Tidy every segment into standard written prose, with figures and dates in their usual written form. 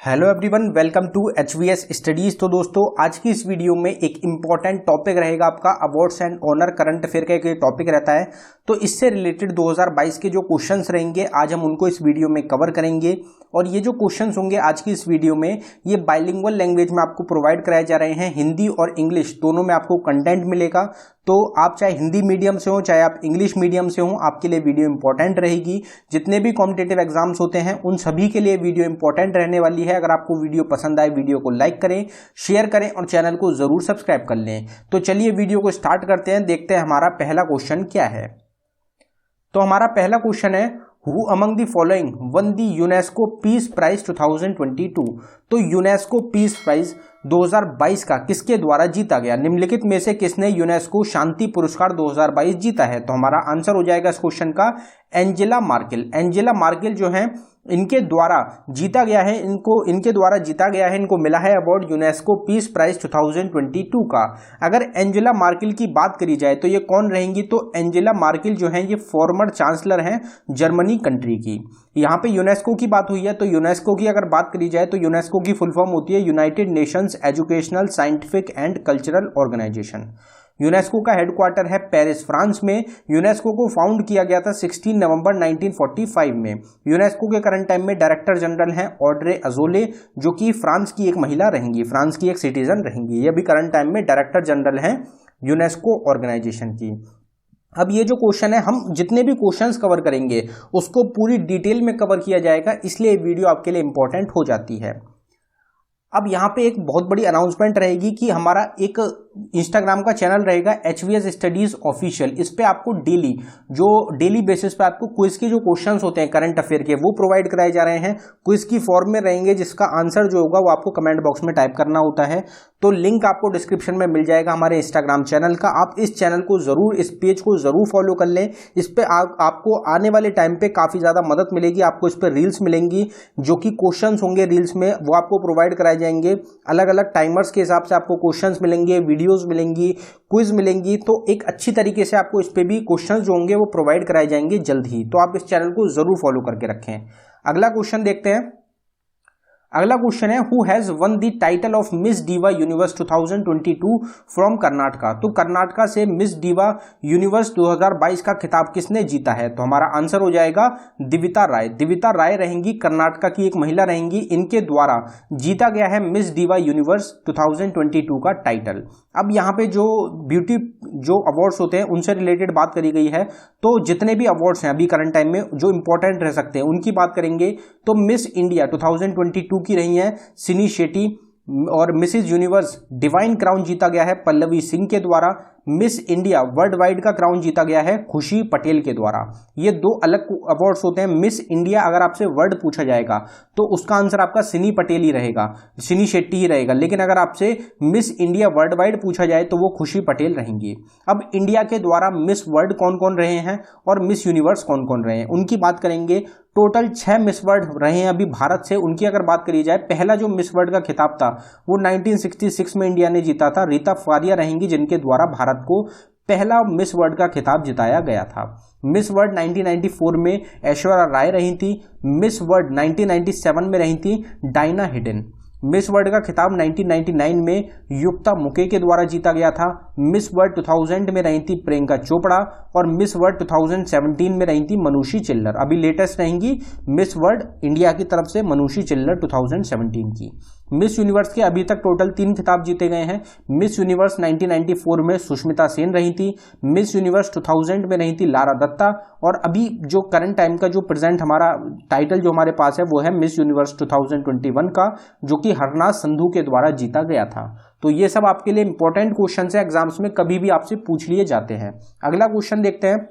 Hello everyone, welcome to HVS studies. तो दोस्तों, आज की इस वीडियो में एक इम्पॉर्टेंट टॉपिक रहेगा आपका awards and honour current affair का एक टॉपिक रहता है। तो इससे रिलेटेड 2022 के जो क्वेश्चंस रहेंगे आज हम उनको इस वीडियो में कवर करेंगे। और ये जो क्वेश्चंस होंगे आज की इस वीडियो में ये बाइलिंगुअल लैंग्वेज में आपको प्रोवाइड कराए जा रहे हैं। हिंदी और इंग्लिश दोनों में आपको कंटेंट मिलेगा। तो आप चाहे हिंदी मीडियम से हो चाहे आप इंग्लिश मीडियम से हो, आपके लिए वीडियो इंपॉर्टेंट रहेगी। जितने भी कॉम्पिटिटिव एग्जाम्स होते हैं उन सभी के लिए वीडियो इंपॉर्टेंट रहने वाली है। अगर आपको वीडियो पसंद आए वीडियो को लाइक करें, शेयर करें और चैनल को जरूर सब्सक्राइब कर लें। तो चलिए वीडियो को स्टार्ट करते हैं, देखते हैं हमारा पहला क्वेश्चन क्या है। तो हमारा पहला क्वेश्चन है, who among the following won the UNESCO peace prize 2022। तो यूनेस्को पीस प्राइज 2022 का किसके द्वारा जीता गया? निम्नलिखित में से किसने यूनेस्को शांति पुरस्कार 2022 जीता है? तो हमारा आंसर हो जाएगा इस क्वेश्चन का एंजेला मार्केल। एंजेला मार्केल जो है इनके द्वारा जीता गया है, इनको मिला है अवार्ड यूनेस्को पीस प्राइज 2022 का। अगर एंजेला मार्केल की बात करी जाए तो ये कौन रहेंगी? तो एंजेला मार्केल जो है ये फॉर्मर चांसलर हैं जर्मनी कंट्री की। यहाँ पे यूनेस्को की बात हुई है, तो यूनेस्को की अगर बात करी जाए तो यूनेस्को की फुल फॉर्म होती है United Nations Educational Scientific and Cultural Organisation. UNESCO का हेडक्वार्टर है पेरिस, फ्रांस में। यूनेस्को को फाउंड किया गया था 16 नवंबर 1945 में। यूनेस्को के करंट टाइम में डायरेक्टर जनरल हैं ऑड्रे अजोले, जो कि फ्रांस की एक महिला रहेंगी, फ्रांस की एक सिटीजन रहेंगी। ये भी करंट टाइम में डायरेक्टर जनरल हैं यूनेस्को ऑर्गेनाइजेशन की। अब ये जो क्वेश्चन है, हम जितने भी क्वेश्चंस कवर करेंगे उसको पूरी डिटेल में कवर किया जाएगा, इसलिए वीडियो आपके लिए इंपॉर्टेंट हो जाती है। अब यहाँ पे एक बहुत बड़ी अनाउंसमेंट रहेगी कि हमारा एक इंस्टाग्राम का चैनल रहेगा एचवीएस स्टडीज ऑफिशियल। इस पे आपको डेली बेसिस पे आपको क्विज के जो क्वेश्चंस होते हैं करंट अफेयर के वो प्रोवाइड कराए जा रहे हैं। क्विज की फॉर्म में रहेंगे, जिसका आंसर जो होगा वो आपको कमेंट बॉक्स में टाइप करना होता है। तो लिंक आपको डिस्क्रिप्शन में मिल जाएगा हमारे इंस्टाग्राम चैनल का। आप इस चैनल को जरूर, इस पेज को जरूर फॉलो कर लें। इस पे आपको आने वाले टाइम पे काफी ज्यादा मदद मिलेगी। आपको इस पे रील्स मिलेंगी, जो कि क्वेश्चंस होंगे रील्स में वो आपको प्रोवाइड कराए जाएंगे। अलग अलग टाइमर्स के हिसाब से आपको क्वेश्चंस मिलेंगे, वीडियोस मिलेंगी, क्विज मिलेंगी। तो एक अच्छी तरीके से आपको इस पे भी क्वेश्चंस जो होंगे वो प्रोवाइड कराए जाएंगे जल्द ही। तो आप इस चैनल को जरूर फॉलो करके रखें। अगला क्वेश्चन देखते हैं। अगला क्वेश्चन है, who has one the title of miss diva universe 2022 from Karnataka. तो कर्नाटका से मिस डिवा यूनिवर्स 2022 का खिताब किसने जीता है? तो हमारा आंसर हो जाएगा दिविता राय। दिविता राय रहेंगी, कर्नाटका की एक महिला रहेंगी, इनके द्वारा जीता गया है मिस डिवा यूनिवर्स 2022 का टाइटल। अब यहाँ पे जो ब्यूटी जो अवार्ड्स होते हैं उनसे रिलेटेड बात करी गई है। तो जितने भी अवार्ड्स हैं अभी करंट टाइम में जो इंपॉर्टेंट रह सकते हैं उनकी बात करेंगे तो मिस इंडिया 2022 की रही है सिनी शेट्टी, और मिसिज यूनिवर्स डिवाइन क्राउन जीता गया है पल्लवी सिंह के द्वारा। मिस इंडिया वर्ल्ड वाइड का क्राउन जीता गया है खुशी पटेल के द्वारा। ये दो अलग अवार्ड्स होते हैं। मिस इंडिया अगर आपसे वर्ड पूछा जाएगा तो उसका आंसर आपका सिनी पटेल ही रहेगा, सिनी शेट्टी ही रहेगा। लेकिन अगर आपसे मिस इंडिया वर्ल्ड वाइड पूछा जाए तो वो खुशी पटेल रहेंगी। अब इंडिया के द्वारा मिस वर्ल्ड कौन कौन रहे हैं और मिस यूनिवर्स कौन कौन रहे हैं उनकी बात करेंगे। टोटल 6 मिस वर्ल्ड रहे हैं अभी भारत से। उनकी अगर बात करी जाए, पहला जो मिस वर्ल्ड का खिताब था वो 1966 में इंडिया ने जीता था। रीता फारिया रहेंगी जिनके द्वारा भारत को पहला मिस वर्ल्ड का खिताब जिताया गया था। मिस वर्ल्ड 1994 में ऐश्वर्या राय रही थी। मिस वर्ल्ड 1997 में रही थी डायना हिडन। मिस वर्ल्ड का खिताब 1999 में युक्ता मुके के द्वारा जीता गया था। मिस वर्ल्ड 2000 में रही थी प्रियंका चोपड़ा और मिस वर्ल्ड 2017 में रही थी मनुषी चिल्लर। अभी लेटेस्ट रहेंगी मिस वर्ल्ड इंडिया की तरफ से मनुषी चिल्लर 2017 की। मिस यूनिवर्स के अभी तक टोटल 3 खिताब जीते गए हैं। मिस यूनिवर्स 1994 में सुष्मिता सेन रही थी। मिस यूनिवर्स 2000 में रही थी लारा दत्ता। और अभी जो करंट टाइम का जो प्रेजेंट हमारा टाइटल जो हमारे पास है वो है मिस यूनिवर्स 2021 का, जो कि हरनाथ संधू के द्वारा जीता गया था। तो ये सब आपके लिए इंपॉर्टेंट क्वेश्चन है, एग्जाम्स में कभी भी आपसे पूछ लिए जाते हैं। अगला क्वेश्चन देखते हैं,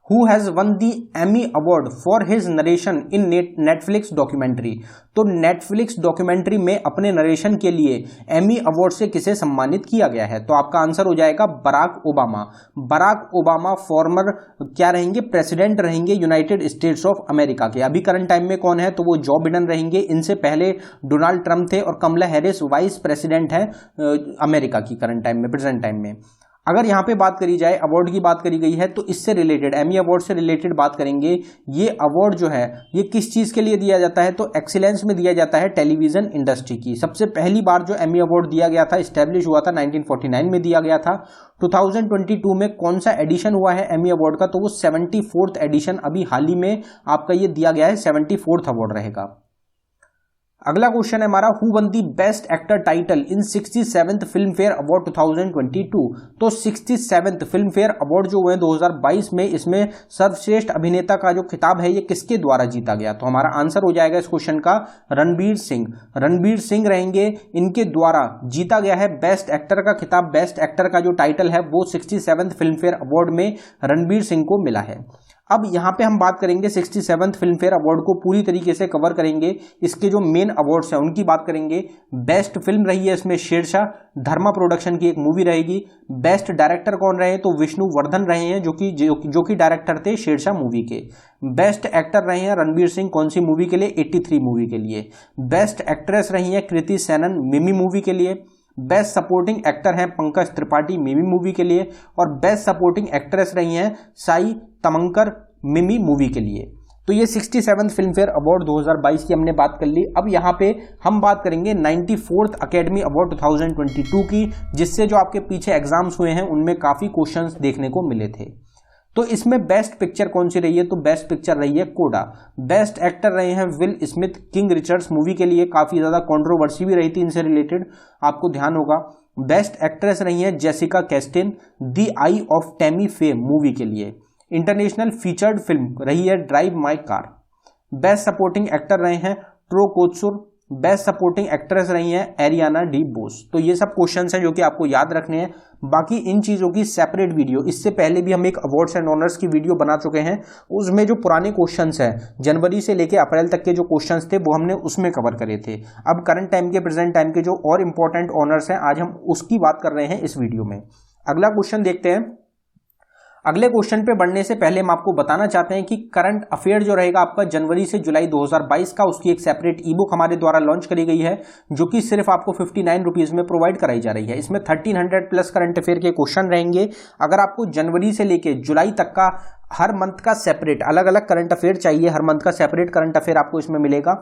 Who has won the Emmy Award for his narration in Netflix documentary। तो Netflix डॉक्यूमेंट्री में अपने नरेशन के लिए एमी अवार्ड से किसे सम्मानित किया गया है? तो आपका आंसर हो जाएगा Barack Obama. Barack Obama former क्या रहेंगे? प्रेसिडेंट रहेंगे यूनाइटेड स्टेट्स ऑफ अमेरिका के। अभी करंट टाइम में कौन है? तो वो जो बिडेन रहेंगे। इनसे पहले डोनाल्ड ट्रंप थे और कमला हैरिस वाइस प्रेसिडेंट है अमेरिका की करंट टाइम में, प्रेजेंट टाइम में। अगर यहाँ पे बात करी जाए अवार्ड की बात करी गई है तो इससे रिलेटेड एमी अवार्ड से रिलेटेड बात करेंगे। ये अवार्ड जो है ये किस चीज के लिए दिया जाता है, तो एक्सीलेंस में दिया जाता है टेलीविजन इंडस्ट्री की। सबसे पहली बार जो एमी अवार्ड दिया गया था, इस्टेब्लिश हुआ था 1949 में दिया गया था। 2022 में कौन सा एडिशन हुआ है एमी अवार्ड का, तो वो 74th एडिशन अभी हाल ही में आपका ये दिया गया है, 74th अवार्ड रहेगा। अगला क्वेश्चन है हमारा, who won the best actor title in 67th film fair award 2022। तो 67th फिल्म फेयर अवार्ड जो हुए 2022 में, इसमें सर्वश्रेष्ठ अभिनेता का जो खिताब है ये किसके द्वारा जीता गया, तो हमारा आंसर हो जाएगा इस क्वेश्चन का रणबीर सिंह। रणबीर सिंह रहेंगे, इनके द्वारा जीता गया है बेस्ट एक्टर का खिताब। बेस्ट एक्टर का जो टाइटल है वो 67th फिल्म फेयर अवार्ड में रणबीर सिंह को मिला है। अब यहाँ पे हम बात करेंगे 67th फिल्म फेयर अवार्ड को पूरी तरीके से कवर करेंगे। इसके जो मेन अवार्ड्स हैं उनकी बात करेंगे। बेस्ट फिल्म रही है इसमें शेरशाह, धर्मा प्रोडक्शन की एक मूवी रहेगी। बेस्ट डायरेक्टर कौन रहे, तो विष्णु वर्धन रहे हैं जो कि डायरेक्टर थे शेरशाह मूवी के। बेस्ट एक्टर रहे हैं रणबीर सिंह, कौन सी मूवी के लिए, 83 मूवी के लिए। बेस्ट एक्ट्रेस रही है कृति सेनन, मिमी मूवी के लिए। बेस्ट सपोर्टिंग एक्टर हैं पंकज त्रिपाठी, मिमी मूवी के लिए। और बेस्ट सपोर्टिंग एक्ट्रेस रही हैं साई तमंकर, मिमी मूवी के लिए। तो ये 67th फिल्म फेयर अवार्ड 2022 की हमने बात कर ली। अब यहाँ पे हम बात करेंगे 94th अकेडमी अवार्ड 2022 की, जिससे जो आपके पीछे एग्जाम्स हुए हैं उनमें काफी क्वेश्चंस देखने को मिले थे। तो इसमें बेस्ट पिक्चर कौन सी रही है, तो बेस्ट पिक्चर रही है कोडा। बेस्ट एक्टर रहे हैं will Smith, king Richards movie के लिए। काफी ज्यादा कंट्रोवर्सी भी रही थी इनसे रिलेटेड, आपको ध्यान होगा। बेस्ट एक्ट्रेस रही हैं Jessica Chastain, the I of Tammy फे मूवी के लिए। इंटरनेशनल फीचर्ड फिल्म रही है drive my car. Best supporting actor रहे हैं ट्रो कोत्सुर। बेस्ट सपोर्टिंग एक्ट्रेस रही हैं एरियाना डी बोस। तो ये सब क्वेश्चंस हैं जो कि आपको याद रखने हैं। बाकी इन चीजों की सेपरेट वीडियो, इससे पहले भी हम एक अवार्ड्स एंड ऑनर्स की वीडियो बना चुके हैं। उसमें जो पुराने क्वेश्चंस हैं, जनवरी से लेके अप्रैल तक के जो क्वेश्चंस थे वो हमने उसमें कवर करे थे। अब करंट टाइम के, प्रेजेंट टाइम के जो और इंपॉर्टेंट ऑनर्स हैं, आज हम उसकी बात कर रहे हैं इस वीडियो में। अगला क्वेश्चन देखते हैं। अगले क्वेश्चन पे बढ़ने से पहले हम आपको बताना चाहते हैं कि करंट अफेयर जो रहेगा आपका जनवरी से जुलाई 2022 का, उसकी एक सेपरेट ई बुक हमारे द्वारा लॉन्च करी गई है, जो कि सिर्फ आपको 59 रुपीज में प्रोवाइड कराई जा रही है। इसमें 1300 प्लस करंट अफेयर के क्वेश्चन रहेंगे। अगर आपको जनवरी से लेके जुलाई तक का हर मंथ का सेपरेट अलग अलग करंट अफेयर चाहिए, हर मंथ का सेपरेट करंट अफेयर आपको इसमें मिलेगा।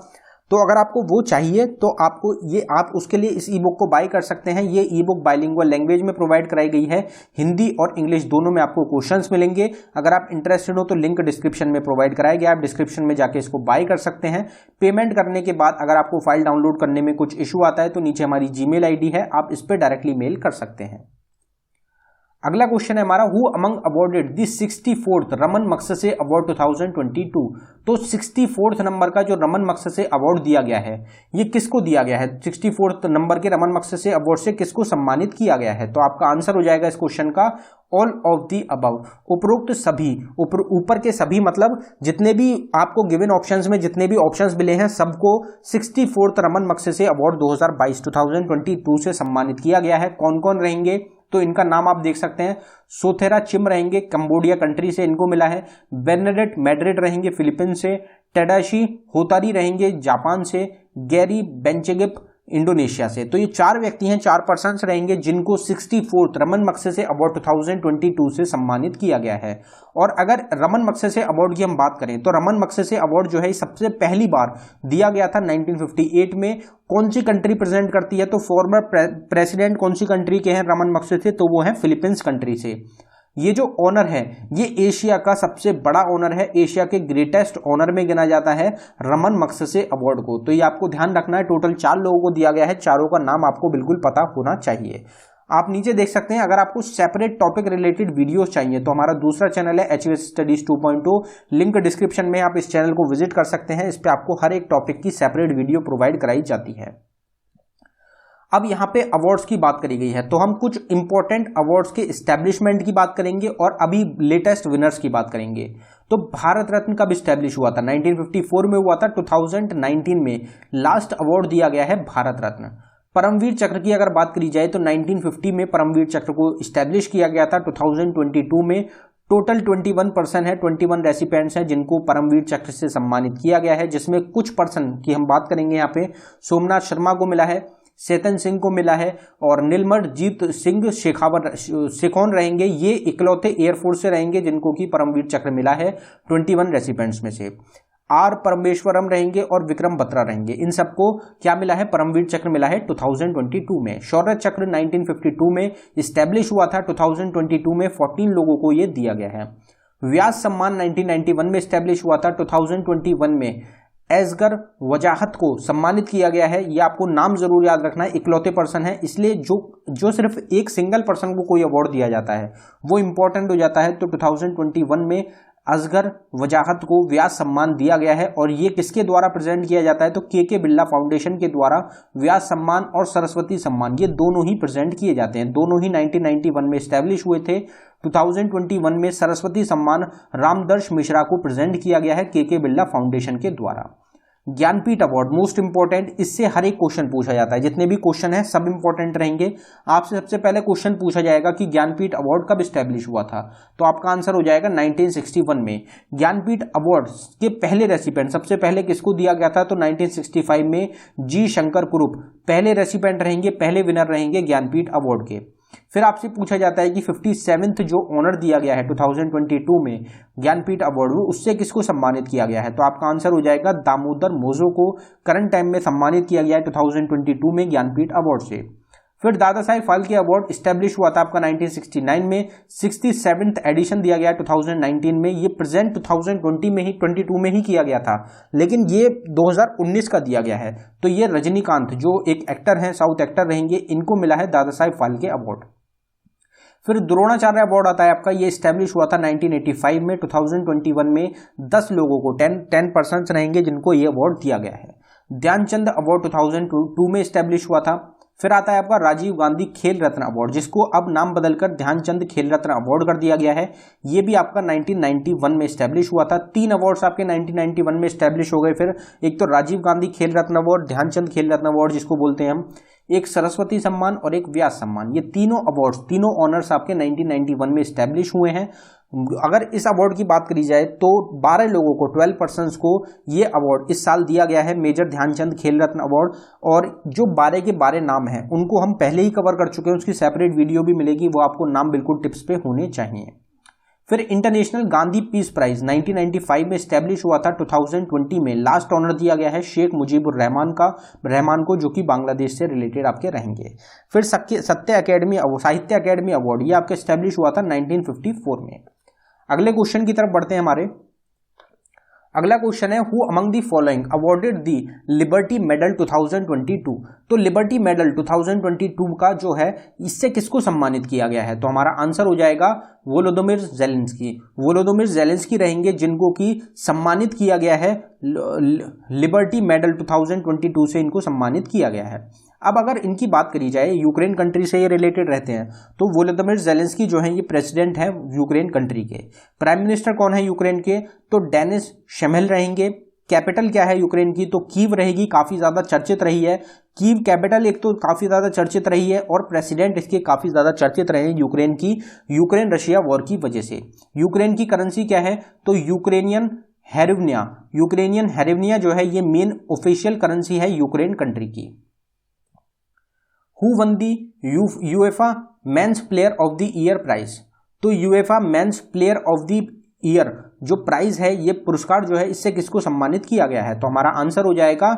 तो अगर आपको वो चाहिए तो आपको आप उसके लिए इस ई बुक को बाय कर सकते हैं। ये ई बुक बाइलिंगुअल लैंग्वेज में प्रोवाइड कराई गई है, हिंदी और इंग्लिश दोनों में आपको क्वेश्चंस मिलेंगे। अगर आप इंटरेस्टेड हो तो लिंक डिस्क्रिप्शन में प्रोवाइड कराया गया, आप डिस्क्रिप्शन में जाके इसको बाय कर सकते हैं। पेमेंट करने के बाद अगर आपको फाइल डाउनलोड करने में कुछ इशू आता है तो नीचे हमारी जीमेल आईडी है, आप इस पर डायरेक्टली मेल कर सकते हैं। अगला क्वेश्चन है हमारा, who among awarded the 64th Ramon Magsaysay award 2022। तो 64th नंबर का जो रमन मगसेसे अवार्ड दिया गया है, ये किसको दिया गया है? 64th नंबर के रमन मगसेसे अवार्ड से किसको सम्मानित किया गया है? तो आपका आंसर हो जाएगा इस क्वेश्चन का ऑल ऑफ दी अबव, उपरोक्त सभी। ऊपर के सभी मतलब जितने भी आपको गिवन ऑप्शंस में जितने भी ऑप्शंस मिले हैं, सबको 64th रमन मगसेसे अवार्ड 2022 से सम्मानित किया गया है। कौन कौन रहेंगे? तो इनका नाम आप देख सकते हैं। सोथेरा चिम रहेंगे, कंबोडिया कंट्री से इनको मिला है। बेर्नाडेट मैड्रिड रहेंगे, फिलीपींस से। टेडाशी होतारी रहेंगे, जापान से। गैरी बेंचेगिप, इंडोनेशिया से। तो ये 4 व्यक्ति हैं, 4 पर्सन्स रहेंगे जिनको 64th रमन मगसेसे अवार्ड 2022 से सम्मानित किया गया है। और अगर रमन मगसेसे अवार्ड की हम बात करें तो रमन मगसेसे अवार्ड जो है सबसे पहली बार दिया गया था 1958 में। कौन सी कंट्री प्रेजेंट करती है? तो फॉर्मर प्रेसिडेंट कौन सी कंट्री के हैं रमन मगसेसे? तो वो है फिलीपींस कंट्री से। ये जो ऑनर है ये एशिया का सबसे बड़ा ऑनर है, एशिया के ग्रेटेस्ट ऑनर में गिना जाता है रमन मगसेसे अवार्ड को। तो ये आपको ध्यान रखना है, टोटल 4 लोगों को दिया गया है, चारों का नाम आपको बिल्कुल पता होना चाहिए। आप नीचे देख सकते हैं, अगर आपको सेपरेट टॉपिक रिलेटेड वीडियोस चाहिए तो हमारा दूसरा चैनल है HVS स्टडीज 2.0, लिंक डिस्क्रिप्शन में, आप इस चैनल को विजिट कर सकते हैं। इस पे आपको हर एक टॉपिक की सेपरेट वीडियो प्रोवाइड कराई जाती है। अब यहाँ पे अवार्ड्स की बात करी गई है तो हम कुछ इंपॉर्टेंट अवार्ड्स के एस्टेब्लिशमेंट की बात करेंगे और अभी लेटेस्ट विनर्स की बात करेंगे। तो भारत रत्न कब एस्टेब्लिश हुआ था? 1954 में हुआ था। 2019 में लास्ट अवार्ड दिया गया है भारत रत्न। परमवीर चक्र की अगर बात करी जाए तो 1950 में परमवीर चक्र को एस्टेब्लिश किया गया था। 2022 में टोटल 21 पर्सन है, 21 रेसिपेंट्स हैं जिनको परमवीर चक्र से सम्मानित किया गया है, जिसमें कुछ पर्सन की हम बात करेंगे। यहाँ पे सोमनाथ शर्मा को मिला है, चेतन सिंह को मिला है, और नीलमणजीत सिंह शेखौन रहेंगे, ये इकलौते एयरफोर्स से रहेंगे जिनको कि परमवीर चक्र मिला है 21 रेसिपेंट्स में से। आर परमेश्वरम रहेंगे और विक्रम बत्रा रहेंगे, इन सबको क्या मिला है, परमवीर चक्र मिला है 2022 में। शौर्य चक्र 1952 में इस्टेब्लिश हुआ था, 2022 में 14 लोगों को ये दिया गया है। व्यास सम्मान 1991 में इस्टेब्लिश हुआ था, 2021 में एसगर वजाहत को सम्मानित किया गया है। ये आपको नाम जरूर याद रखना है, इकलौते पर्सन है, इसलिए जो सिर्फ एक सिंगल पर्सन को कोई अवार्ड दिया जाता है वो इंपॉर्टेंट हो जाता है। तो 2021 में असगर वजाहत को व्यास सम्मान दिया गया है, और ये किसके द्वारा प्रेजेंट किया जाता है, तो के बिरला फाउंडेशन के द्वारा व्यास सम्मान और सरस्वती सम्मान ये दोनों ही प्रेजेंट किए जाते हैं। दोनों ही 1991 में स्टैब्लिश हुए थे। 2021 में सरस्वती सम्मान रामदर्श मिश्रा को प्रेजेंट किया गया है के बिरला फाउंडेशन के द्वारा। ज्ञानपीठ अवार्ड मोस्ट इंपॉर्टेंट, इससे हर एक क्वेश्चन पूछा जाता है, जितने भी क्वेश्चन है सब इंपॉर्टेंट रहेंगे। आपसे सबसे पहले क्वेश्चन पूछा जाएगा कि ज्ञानपीठ अवार्ड कब स्टैब्लिश हुआ था, तो आपका आंसर हो जाएगा 1961 में। ज्ञानपीठ अवार्ड के पहले रेसिपेंट सबसे पहले किसको दिया गया था, तो 1965 में जी शंकर कुरूप पहले रेसिपेंट रहेंगे, पहले विनर रहेंगे ज्ञानपीठ अवार्ड के। फिर आपसे पूछा जाता है कि 57th जो ऑनर दिया गया है 2022 में ज्ञानपीठ अवार्ड, उससे किसको सम्मानित किया गया है, तो आपका आंसर हो जाएगा दामोदर मोजो को करंट टाइम में सम्मानित किया गया है 2022 में ज्ञानपीठ अवार्ड से। फिर दादा साहेब फाल्के अवार्ड स्टैब्लिश हुआ था आपका 1969 में, 67th एडिशन दिया गया 2019 में। ये प्रेजेंट 2020 में ही 22 में ही किया गया था, लेकिन ये 2019 का दिया गया है। तो ये रजनीकांत जो एक एक्टर हैं, साउथ एक्टर रहेंगे, इनको मिला है दादा साहेब फाल्के अवार्ड। फिर द्रोणाचार्य अवार्ड आता है आपका, ये स्टैब्लिश हुआ था 1985 में। 2021 में 10 लोगों को 10% रहेंगे जिनको ये अवार्ड दिया गया है। ध्यानचंद अवार्ड 2002 में स्टैब्लिश हुआ था। फिर आता है आपका राजीव गांधी खेल रत्न अवार्ड, जिसको अब नाम बदलकर ध्यानचंद खेल रत्न अवार्ड कर दिया गया है। ये भी आपका 1991 में स्टैब्लिश हुआ था। 3 अवार्ड्स आपके 1991 में स्टैब्लिश हो गए। फिर एक तो राजीव गांधी खेल रत्न अवार्ड, ध्यानचंद खेल रत्न अवार्ड जिसको बोलते हैं हम, एक सरस्वती सम्मान और एक व्यास सम्मान, ये तीनों अवार्ड्स, तीनों ऑनर्स आपके 1991 में स्टैब्लिश हुए हैं। अगर इस अवार्ड की बात करी जाए तो 12 लोगों को, 12 पर्सन्स को ये अवार्ड इस साल दिया गया है, मेजर ध्यानचंद खेल रत्न अवार्ड। और जो 12 के 12 नाम हैं उनको हम पहले ही कवर कर चुके हैं, उसकी सेपरेट वीडियो भी मिलेगी, वो आपको नाम बिल्कुल टिप्स पे होने चाहिए। फिर इंटरनेशनल गांधी पीस प्राइज 1995 में स्टैब्लिश हुआ था। 2020 में लास्ट ऑनर दिया गया है शेख मुजीबुर रहमान को, जो कि बांग्लादेश से रिलेटेड आपके रहेंगे। फिर साहित्य अकेडमी अवार्ड, ये आपके स्टैब्लिश हुआ था 1954 में। अगले क्वेश्चन की तरफ बढ़ते हैं हमारे। अगला क्वेश्चन है, who among the following awarded the liberty medal 2022। तो लिबर्टी मेडल 2022 का जो है, इससे किसको सम्मानित किया गया है, तो हमारा आंसर हो जाएगा वोलोदिमिर ज़ेलेंस्की। वोलोदिमिर ज़ेलेंस्की रहेंगे जिनको कि सम्मानित किया गया है, लिबर्टी मेडल 2022 से इनको सम्मानित किया गया है। अब अगर इनकी बात करी जाए, यूक्रेन कंट्री से ये रिलेटेड रहते हैं, तो वोलोदिमिर ज़ेलेंस्की जो है ये प्रेसिडेंट है यूक्रेन कंट्री के। प्राइम मिनिस्टर कौन है यूक्रेन के, तो डेनिस शेमेल रहेंगे। कैपिटल क्या है यूक्रेन की, तो कीव रहेगी, काफ़ी ज़्यादा चर्चित रही है। कीव कैपिटल एक तो काफ़ी ज़्यादा चर्चित रही है, और प्रेसिडेंट इसके काफ़ी ज़्यादा चर्चित रहे हैं यूक्रेन की, यूक्रेन रशिया वॉर की वजह से। यूक्रेन की करेंसी क्या है, तो यूक्रेनियन हेरिवनिया जो है ये मेन ऑफिशियल करेंसी है यूक्रेन कंट्री की। Who won the UEFA men's player of the year prize, तो UEFA men's player of the year जो प्राइज है, ये पुरस्कार जो है, इससे किसको सम्मानित किया गया है, तो हमारा आंसर हो जाएगा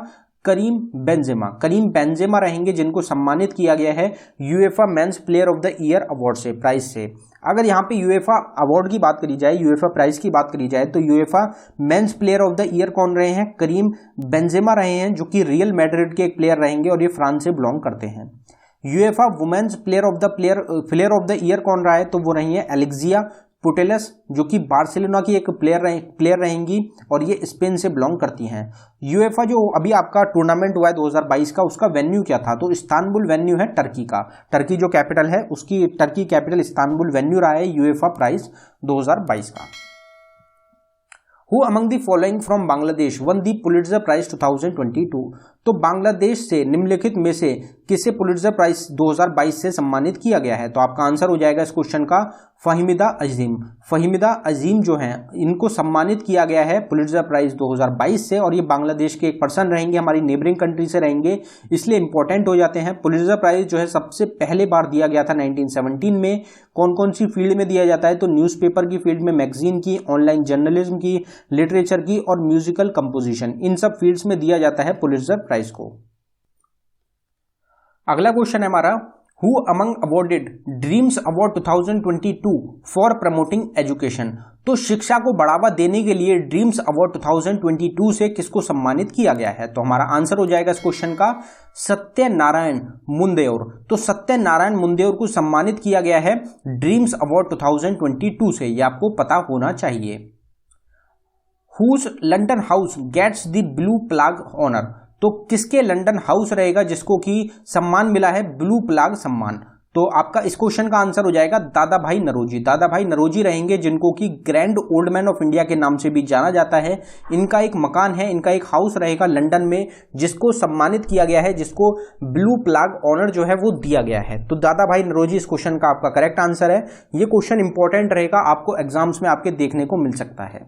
करीम बेंजेमा रहेंगे जिनको सम्मानित किया गया है UEFA men's player of the year award से, प्राइज से। अगर यहाँ पे यूएफा अवार्ड की बात करी जाए, यूएफा प्राइज की बात करी जाए, तो UEFA men's player of the year कौन रहे हैं, करीम बेंजेमा रहे हैं, जो कि रियल मैड्रिड के एक प्लेयर रहेंगे और ये फ्रांस से बिलोंग करते हैं। UEFA women's player of the year कौन रहा है, तो वो रही है एलेक्सिया पुटेलस, जो कि बार्सिलोना की एक प्लेयर रहेंगी और ये स्पेन से बिलोंग करती हैं। यूएफा जो अभी आपका टूर्नामेंट हुआ है 2022 का, उसका वेन्यू क्या था, तो इस्तांबुल वेन्यू है टर्की का। टर्की जो कैपिटल है उसकी, टर्की कैपिटल इस्तांबुल वेन्यू रहा है यूएफा प्राइज 2022 का। Who among the following from Bangladesh won the Pulitzer prize 2022, तो तो बांग्लादेश से निम्नलिखित में से किसे पुलित्जर प्राइज 2022 से सम्मानित किया गया है? तो आपका आंसर हो जाएगा इस क्वेश्चन का फहीमिदा अजीम। फहीमिदा अजीम जो हैं इनको सम्मानित किया गया है पुलित्जर प्राइज 2022 से, और ये बांग्लादेश के एक पर्सन रहेंगे, हमारी नेबरिंग कंट्री से रहेंगे, इसलिए इंपॉर्टेंट हो जाते हैं। पुलित्जर प्राइज जो है सबसे पहले बार दिया गया था 1917 में। कौन कौन सी फील्ड में दिया जाता है? तो न्यूज़पेपर की फील्ड में, मैगजीन की, ऑनलाइन जर्नलिज्म की, लिटरेचर की और म्यूजिकल कंपोजिशन, इन सब फील्ड्स में दिया जाता है पुलित्जर प्राइज को। अगला क्वेश्चन है हमारा, who among awarded dreams award 2022 for promoting education? तो शिक्षा को बढ़ावा देने के लिए ड्रीम्स अवार्ड 2022 से किसको सम्मानित किया गया है? तो हमारा आंसर हो जाएगा इस क्वेश्चन का सत्यनारायण मुंदेउर। तो सत्यनारायण मुंदेउर को सम्मानित किया गया है ड्रीम्स अवार्ड 2022 से, यह आपको पता होना चाहिए। Whose London house gets the blue plaque honour? तो किसके लंदन हाउस रहेगा जिसको कि सम्मान मिला है ब्लू प्लाग सम्मान? तो आपका इस क्वेश्चन का आंसर हो जाएगा दादा भाई नरोजी। दादा भाई नरोजी रहेंगे, जिनको कि grand old man of India के नाम से भी जाना जाता है। इनका एक मकान है, इनका एक हाउस रहेगा लंदन में, जिसको सम्मानित किया गया है, जिसको ब्लू प्लाग ऑनर जो है वो दिया गया है। तो दादा भाई नरोजी इस क्वेश्चन का आपका करेक्ट आंसर है। ये क्वेश्चन इंपॉर्टेंट रहेगा, आपको एग्जाम्स में आपके देखने को मिल सकता है।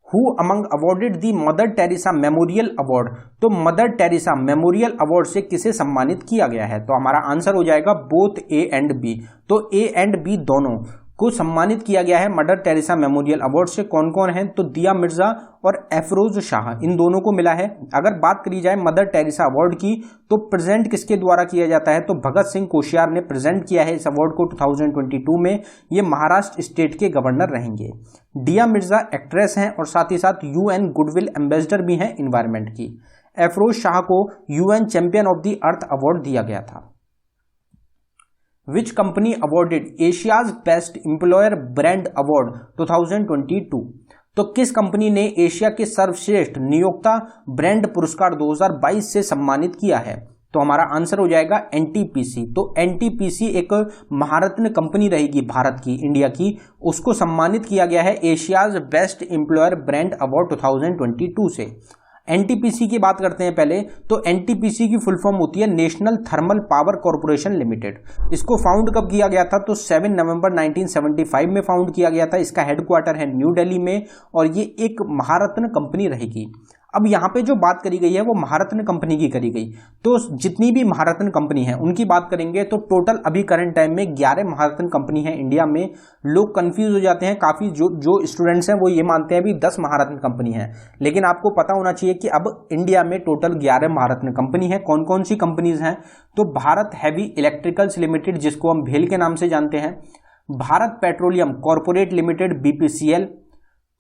Who among awarded the mother Teresa memorial award? तो मदर टेरेसा मेमोरियल अवार्ड से किसे सम्मानित किया गया है? तो हमारा आंसर हो जाएगा बोथ ए एंड बी। तो ए एंड बी दोनों को सम्मानित किया गया है मदर टेरेसा मेमोरियल अवार्ड से। कौन कौन है? तो दिया मिर्जा और अफरोज शाह, इन दोनों को मिला है। अगर बात करी जाए मदर टेरेसा अवार्ड की, तो प्रेजेंट किसके द्वारा किया जाता है? तो भगत सिंह कोश्यार ने प्रेजेंट किया है इस अवार्ड को 2022 में। ये महाराष्ट्र स्टेट के गवर्नर रहेंगे। दिया मिर्जा एक्ट्रेस हैं और साथ ही साथ यूएन गुडविल एम्बेसडर भी हैं इन्वायरमेंट की। अफरोज शाह को UN champion of the earth award दिया गया था। Which company awarded Asia's best employer brand award 2022? तो किस कंपनी ने एशिया के सर्वश्रेष्ठ नियोक्ता ब्रांड पुरस्कार 2022 से सम्मानित किया है? तो हमारा आंसर हो जाएगा एनटीपीसी। तो एनटीपीसी एक महारत्न कंपनी रहेगी भारत की, इंडिया की, उसको सम्मानित किया गया है Asia's best employer brand award 2022 से। एनटीपीसी की बात करते हैं पहले। तो एनटीपीसी की फुल फॉर्म होती है national Thermal power corporation limited. इसको फाउंड कब किया गया था? तो 7 नवंबर 1975 में फाउंड किया गया था। इसका हेडक्वार्टर है न्यू दिल्ली में और ये एक महारत्न कंपनी रहेगी। अब यहाँ पे जो बात करी गई है वो महारत्न कंपनी की करी गई। तो जितनी भी महारत्न कंपनी है उनकी बात करेंगे तो टोटल अभी करंट टाइम में 11 महारत्न कंपनी है इंडिया में। लोग कंफ्यूज हो जाते हैं काफ़ी, जो स्टूडेंट्स हैं वो ये मानते हैं भी 10 महारत्न कंपनी है, लेकिन आपको पता होना चाहिए कि अब इंडिया में टोटल 11 महारत्न कंपनी है। कौन कौन सी कंपनीज हैं? तो भारत हैवी इलेक्ट्रिकल्स लिमिटेड, जिसको हम भेल के नाम से जानते हैं, Bharat Petroleum Corporate Limited BPCL,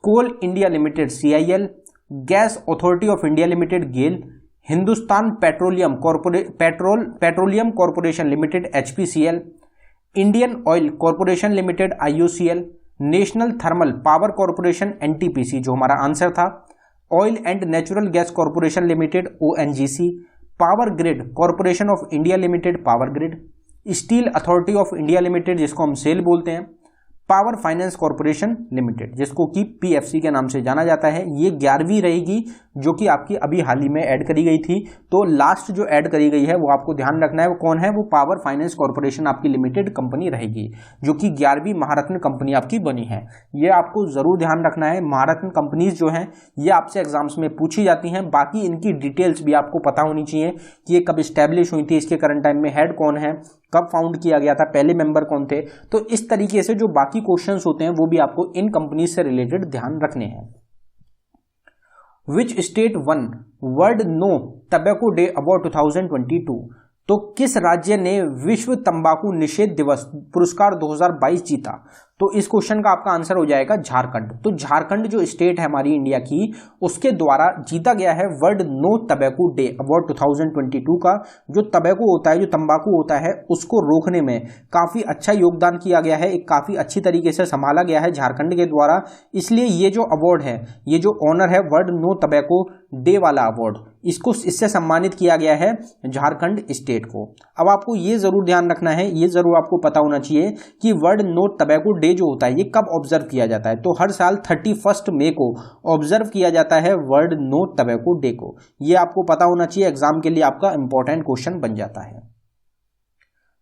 Coal India Limited CIL, Gas Authority of India Limited GAIL, Hindustan Petroleum Corporation Limited HPCL, Indian Oil Corporation Limited IOCL, National Thermal Power Corporation NTPC जो हमारा आंसर था, Oil and Natural Gas Corporation Limited ONGC, Power Grid Corporation of India Limited Power Grid, Steel Authority of India Limited जिसको हम cell बोलते हैं, power finance corporation limited जिसको कि PFC के नाम से जाना जाता है। ये 11वीं रहेगी जो कि आपकी अभी हाल ही में ऐड करी गई थी। तो लास्ट जो ऐड करी गई है वो आपको ध्यान रखना है, वो कौन है? वो पावर फाइनेंस कॉरपोरेशन आपकी लिमिटेड कंपनी रहेगी जो कि 11वीं महारत्न कंपनी आपकी बनी है। ये आपको जरूर ध्यान रखना है। महारत्न कंपनीज जो हैं ये आपसे एग्जाम्स में पूछी जाती हैं। बाकी इनकी डिटेल्स भी आपको पता होनी चाहिए कि ये कब स्टैब्लिश हुई थी, इसके करंट टाइम में हेड कौन है, कब फाउंड किया गया था, पहले मेंबर कौन थे। तो इस तरीके से जो बाकी क्वेश्चंस होते हैं वो भी आपको इन कंपनीज से रिलेटेड ध्यान रखने हैं। Which state won World No Tobacco Day award 2022? तो किस राज्य ने विश्व तंबाकू निषेध दिवस पुरस्कार 2022 जीता? तो इस क्वेश्चन का आपका आंसर हो जाएगा झारखंड। तो झारखंड जो स्टेट है हमारी इंडिया की, उसके द्वारा जीता गया है World No Tobacco Day award 2022 का। जो टबैको होता है, जो तंबाकू होता है, उसको रोकने में काफ़ी अच्छा योगदान किया गया है, एक काफ़ी अच्छी तरीके से संभाला गया है झारखंड के द्वारा। इसलिए ये जो अवार्ड है, ये जो ऑनर है वर्ल्ड नो टबैको डे वाला अवार्ड, इससे सम्मानित किया गया है झारखंड स्टेट को। अब आपको ये जरूर ध्यान रखना है, ये जरूर आपको पता होना चाहिए कि वर्ल्ड नो टबैको डे जो होता है ये कब ऑब्जर्व किया जाता है। तो हर साल 31 मई को ऑब्जर्व किया जाता है वर्ल्ड नो टबैको डे को। ये आपको पता होना चाहिए, एग्जाम के लिए आपका इंपॉर्टेंट क्वेश्चन बन जाता है।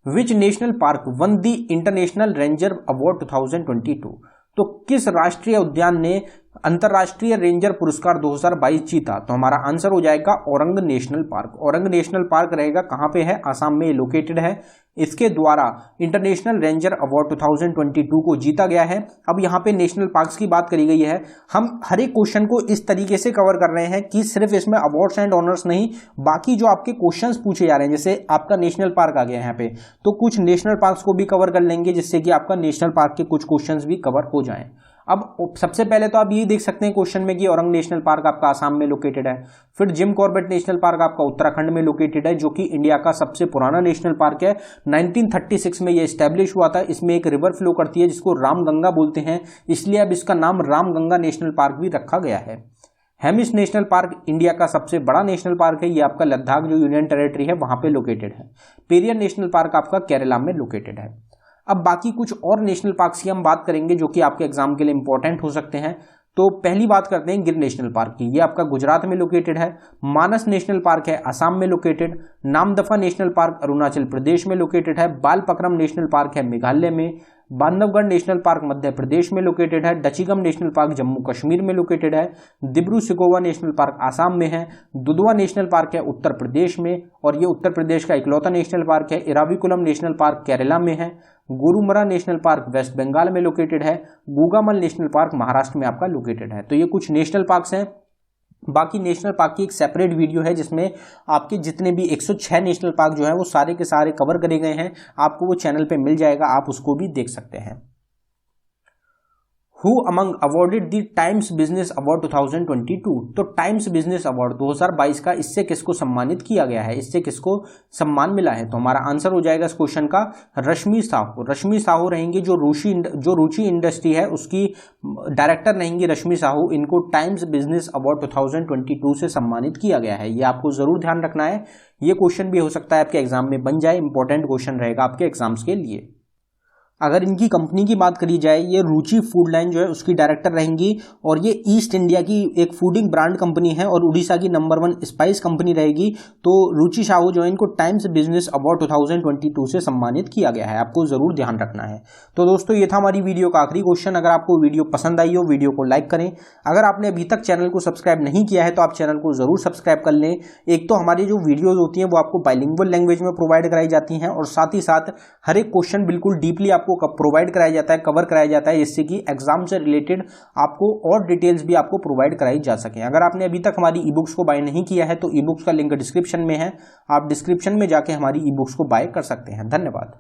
Which national park one the international ranger award 2022? तो किस राष्ट्रीय उद्यान ने अंतरराष्ट्रीय रेंजर पुरस्कार 2022 जीता? तो हमारा आंसर हो जाएगा Orang national park. Orang national park रहेगा कहां पे है? आसाम में लोकेटेड है। इसके द्वारा इंटरनेशनल रेंजर अवार्ड 2022 को जीता गया है। अब यहाँ पे नेशनल पार्क्स की बात करी गई है। हम हर एक क्वेश्चन को इस तरीके से कवर कर रहे हैं कि सिर्फ इसमें अवार्ड्स एंड ऑनर्स नहीं, बाकी जो आपके क्वेश्चंस पूछे जा रहे हैं, जैसे आपका नेशनल पार्क आ गया यहाँ पे, तो कुछ नेशनल पार्क्स को भी कवर कर लेंगे जिससे कि आपका नेशनल पार्क के कुछ क्वेश्चंस भी कवर हो जाएं। अब सबसे पहले तो आप ये देख सकते हैं क्वेश्चन में कि औरंग नेशनल पार्क आपका आसाम में लोकेटेड है। फिर जिम कॉर्बेट नेशनल पार्क आपका उत्तराखंड में लोकेटेड है, जो कि इंडिया का सबसे पुराना नेशनल पार्क है। 1936 में ये एस्टेब्लिश हुआ था। इसमें एक रिवर फ्लो करती है जिसको रामगंगा बोलते हैं, इसलिए अब इसका नाम रामगंगा नेशनल पार्क भी रखा गया है। हेमिस नेशनल पार्क इंडिया का सबसे बड़ा नेशनल पार्क है, ये आपका लद्दाख जो यूनियन टेरिटरी है वहां पे लोकेटेड है। पेरियर नेशनल पार्क आपका केरला में लोकेटेड है। अब बाकी कुछ और नेशनल पार्क्स की हम बात करेंगे जो कि आपके एग्जाम के लिए इंपॉर्टेंट हो सकते हैं। तो पहली बात करते हैं गिर नेशनल पार्क की, ये आपका गुजरात में लोकेटेड है। मानस नेशनल पार्क है असम में located. Namdapha national park Arunachal Pradesh में लोकेटेड है। बालपक्रम नेशनल पार्क है मेघालय में। बांधवगढ़ नेशनल पार्क मध्य प्रदेश में लोकेटेड है। डचीगम नेशनल पार्क जम्मू कश्मीर में लोकेटेड है। दिब्रू सिखोवा नेशनल पार्क आसाम में है। दुधवा नेशनल पार्क है उत्तर प्रदेश में और ये उत्तर प्रदेश का इकलौता नेशनल पार्क है। इराविकुलम नेशनल पार्क केरला में है। गोरुमरा नेशनल पार्क वेस्ट बंगाल में लोकेटेड है। गुगामल नेशनल पार्क महाराष्ट्र में आपका लोकेटेड है। तो ये कुछ नेशनल पार्क्स हैं। बाकी नेशनल पार्क की एक सेपरेट वीडियो है जिसमें आपके जितने भी 106 नेशनल पार्क जो है वो सारे के सारे कवर करे गए हैं, आपको वो चैनल पे मिल जाएगा, आप उसको भी देख सकते हैं। Who among awarded the times business award 2022? तो टाइम्स बिजनेस अवार्ड 2022 का इससे किसको सम्मानित किया गया है, इससे किसको सम्मान मिला है? तो हमारा आंसर हो जाएगा इस क्वेश्चन का रश्मि साहू। रश्मि साहू रहेंगी जो रुचि इंडस्ट्री है उसकी डायरेक्टर रहेंगी रश्मि साहू। इनको टाइम्स बिजनेस अवार्ड 2022 से सम्मानित किया गया है। ये आपको जरूर ध्यान रखना है, ये क्वेश्चन भी हो सकता है आपके एग्जाम में बन जाए, इंपॉर्टेंट क्वेश्चन रहेगा आपके एग्जाम्स के लिए। अगर इनकी कंपनी की बात करी जाए, ये रुचि फूड लाइन जो है उसकी डायरेक्टर रहेंगी और ये ईस्ट इंडिया की एक फूडिंग ब्रांड कंपनी है और उड़ीसा की नंबर 1 स्पाइस कंपनी रहेगी। तो रुचि साहू जो है इनको टाइम्स बिजनेस अवार्ड 2022 से सम्मानित किया गया है, आपको जरूर ध्यान रखना है। तो दोस्तों ये था हमारी वीडियो का आखिरी क्वेश्चन। अगर आपको वीडियो पसंद आई हो वीडियो को लाइक करें। अगर आपने अभी तक चैनल को सब्सक्राइब नहीं किया है तो आप चैनल को जरूर सब्सक्राइब कर लें। एक तो हमारी जो वीडियोज होती हैं वो आपको बाइलिंगुअल लैंग्वेज में प्रोवाइड कराई जाती हैं और साथ ही साथ हर एक क्वेश्चन बिल्कुल डीपली आपको प्रोवाइड कराया जाता है, कवर कराया जाता है, जिससे कि एग्जाम से रिलेटेड आपको और डिटेल्स भी आपको प्रोवाइड कराई जा सके। अगर आपने अभी तक हमारी ई बुक्स को बाय नहीं किया है तो ई बुक्स का लिंक डिस्क्रिप्शन में है, आप डिस्क्रिप्शन में जाके हमारी ई बुक्स को बाय कर सकते हैं। धन्यवाद।